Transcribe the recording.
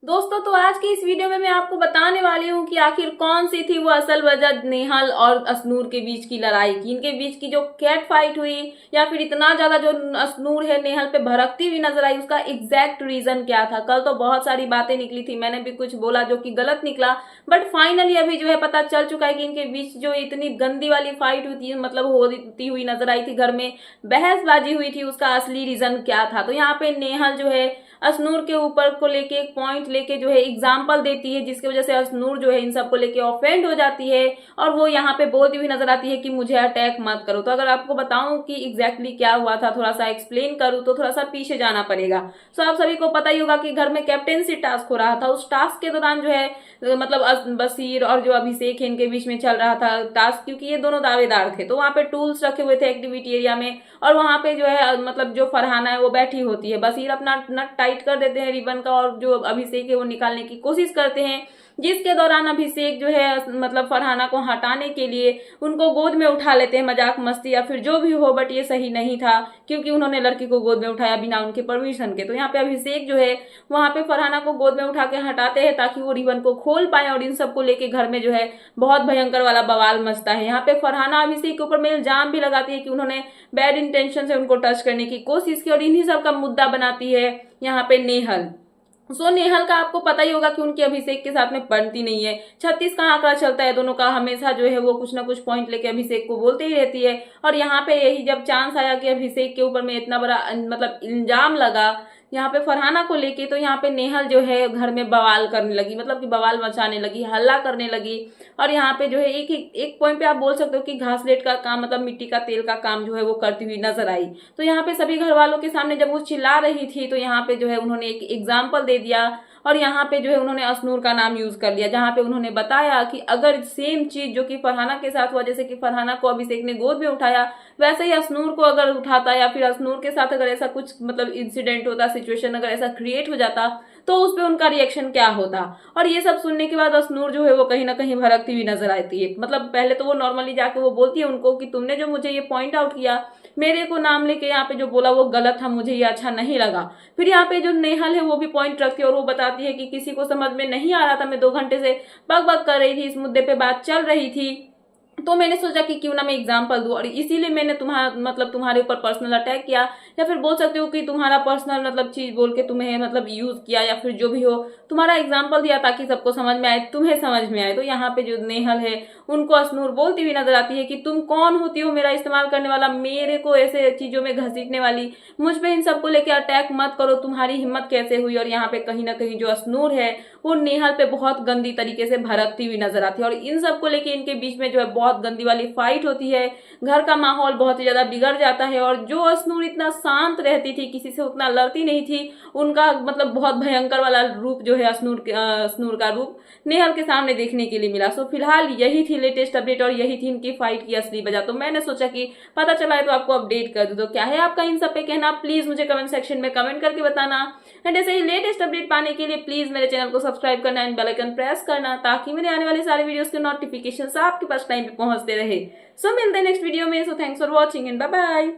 दोस्तों, तो आज की इस वीडियो में मैं आपको बताने वाली हूँ कि आखिर कौन सी थी वो असल वजह नेहाल और असनूर के बीच की लड़ाई की। इनके बीच की जो कैट फाइट हुई या फिर इतना ज्यादा जो असनूर है नेहाल पे भड़कती हुई नजर आई, उसका एग्जैक्ट रीजन क्या था। कल तो बहुत सारी बातें निकली थी, मैंने भी कुछ बोला जो कि गलत निकला, बट फाइनली अभी जो है पता चल चुका है कि इनके बीच जो इतनी गंदी वाली फाइट हुई थी, मतलब होती हुई नजर आई थी, घर में बहसबाजी हुई थी, उसका असली रीजन क्या था। तो यहाँ पे नेहाल जो है असनूर के ऊपर को लेके एक पॉइंट लेके जो है एग्जाम्पल देती है, जिसकी वजह से असनूर जो है इन सबको लेके ऑफेंड हो जाती है और वो यहाँ पे बोलती हुई नजर आती है कि मुझे अटैक मत करो। तो अगर आपको बताऊं कि एग्जैक्टली क्या हुआ था, थोड़ा सा एक्सप्लेन करूं, तो थोड़ा सा पीछे जाना पड़ेगा। सो आप सभी को पता ही होगा कि घर में कैप्टेंसी टास्क हो रहा था। उस टास्क के दौरान जो है मतलब बसीर और जो अभिषेक है इनके बीच में चल रहा था टास्क, क्योंकि ये दोनों दावेदार थे। तो वहां पे टूल्स रखे हुए थे एक्टिविटी एरिया में, और वहां पे जो है मतलब जो फरहाना है वो बैठी होती है। बसीर अपना नट टाइट कर देते हैं रिबन का, और जो अभिषेक है वो निकालने की कोशिश करते हैं, जिसके दौरान अभिषेक जो है मतलब फरहाना को हटाने के लिए उनको गोद में उठा लेते हैं, मजाक मस्ती या फिर जो भी हो, बट ये सही नहीं था क्योंकि उन्होंने लड़की को गोद में उठाया बिना उनके परमिशन के। तो यहाँ पे अभिषेक जो है वहां पे फरहाना को गोद में उठा के हटाते हैं ताकि वो रिबन को खोल पाए, और इन सबको लेके घर में जो है बहुत भयंकर वाला बवाल मचता है। यहाँ पे फरहाना अभिषेक के ऊपर में इल्जाम भी लगाती है कि उन्होंने बैड इंटेंशन से उनको टच करने की कोशिश की, और इन्हीं सब का मुद्दा बनाती है यहाँ पे नेहल। नेहल का आपको पता ही होगा कि उनकी अभिषेक के साथ में बनती नहीं है। 36 का आंकड़ा चलता है दोनों का, हमेशा जो है वो कुछ ना कुछ पॉइंट लेके अभिषेक को बोलते ही रहती है। और यहाँ पे यही जब चांस आया कि अभिषेक के ऊपर में इतना बड़ा मतलब इल्जाम लगा यहाँ पे फरहाना को लेके, तो यहाँ पे नेहल जो है घर में बवाल करने लगी, मतलब कि बवाल मचाने लगी, हल्ला करने लगी। और यहाँ पे जो है एक पॉइंट पे आप बोल सकते हो कि घासलेट का काम, मतलब मिट्टी का तेल का काम जो है वो करती हुई नजर आई। तो यहाँ पे सभी घर वालों के सामने जब वो चिल्ला रही थी, तो यहाँ पे जो है उन्होंने एक एग्जाम्पल दे दिया, और यहाँ पे जो है उन्होंने असनूर का नाम यूज कर लिया, जहां पे उन्होंने बताया कि अगर सेम चीज जो कि फरहाना के साथ हुआ, जैसे कि फरहाना को अभिषेक ने गोद में उठाया, वैसे ही असनूर को अगर उठाता या फिर असनूर के साथ अगर ऐसा कुछ मतलब इंसिडेंट होता, सिचुएशन अगर ऐसा क्रिएट हो जाता, तो उस पर उनका रिएक्शन क्या होता। और ये सब सुनने के बाद असनूर जो है वो कहीं ना कहीं भड़कती हुई नजर आती है। मतलब पहले तो वो नॉर्मली जाके वो बोलती है उनको कि तुमने जो मुझे ये पॉइंट आउट किया, मेरे को नाम लेके यहाँ पे जो बोला वो गलत था, मुझे ये अच्छा नहीं लगा। फिर यहाँ पे जो नेहल है वो भी पॉइंट रखती है और वो बताती है कि किसी को समझ में नहीं आ रहा था, मैं 2 घंटे से बक बक कर रही थी, इस मुद्दे पे बात चल रही थी, तो मैंने सोचा कि क्यों ना मैं एग्जांपल दूं, और इसीलिए मैंने तुम्हारे ऊपर पर्सनल अटैक किया, या फिर बोल सकते हो कि तुम्हारा पर्सनल मतलब चीज बोल के तुम्हें मतलब यूज किया, या फिर जो भी हो तुम्हारा एग्जांपल दिया ताकि सबको समझ में आए, तुम्हें समझ में आए। तो यहाँ पे जो नेहल है उनको असनूर बोलती हुई नजर आती है कि तुम कौन होती हो मेरा इस्तेमाल करने वाला, मेरे को ऐसे चीजों में घसीटने वाली, मुझ पे इन सबको लेके अटैक मत करो, तुम्हारी हिम्मत कैसे हुई। और यहाँ पे कहीं ना कहीं जो असनूर है वो नेहल पे बहुत गंदी तरीके से भड़कती हुई नजर आती है, और इन सबको लेके इनके बीच में जो है बहुत गंदी वाली फाइट होती है। घर का माहौल बहुत ही ज्यादा बिगड़ जाता है, और जो असनूर इतना शांत रहती थी, किसी से उतना लड़ती नहीं थी, उनका मतलब बहुत भयंकर वाला रूप जो है असनूर का रूप नेहल के सामने देखने के लिए मिला। सो फिलहाल यही थी लेटेस्ट अपडेट, और यही थी इनकी फाइट की असली वजह। तो मैंने सोचा कि पता चला है तो आपको अपडेट कर दूं। तो क्या है आपका इन सब पे कहना, प्लीज मुझे कमेंट सेक्शन में कमेंट करके बताना। एंड ऐसे ही लेटेस्ट अपडेट पाने के लिए प्लीज मेरे चैनल को सब्सक्राइब करना एंड बेल आइकन प्रेस करना, ताकि मेरे आने वाले सारे वीडियोस के नोटिफिकेशन आपके पास टाइम पे पहुंचते रहे। सो मिलते हैं नेक्स्ट वीडियो में। So thanks for watching and bye bye.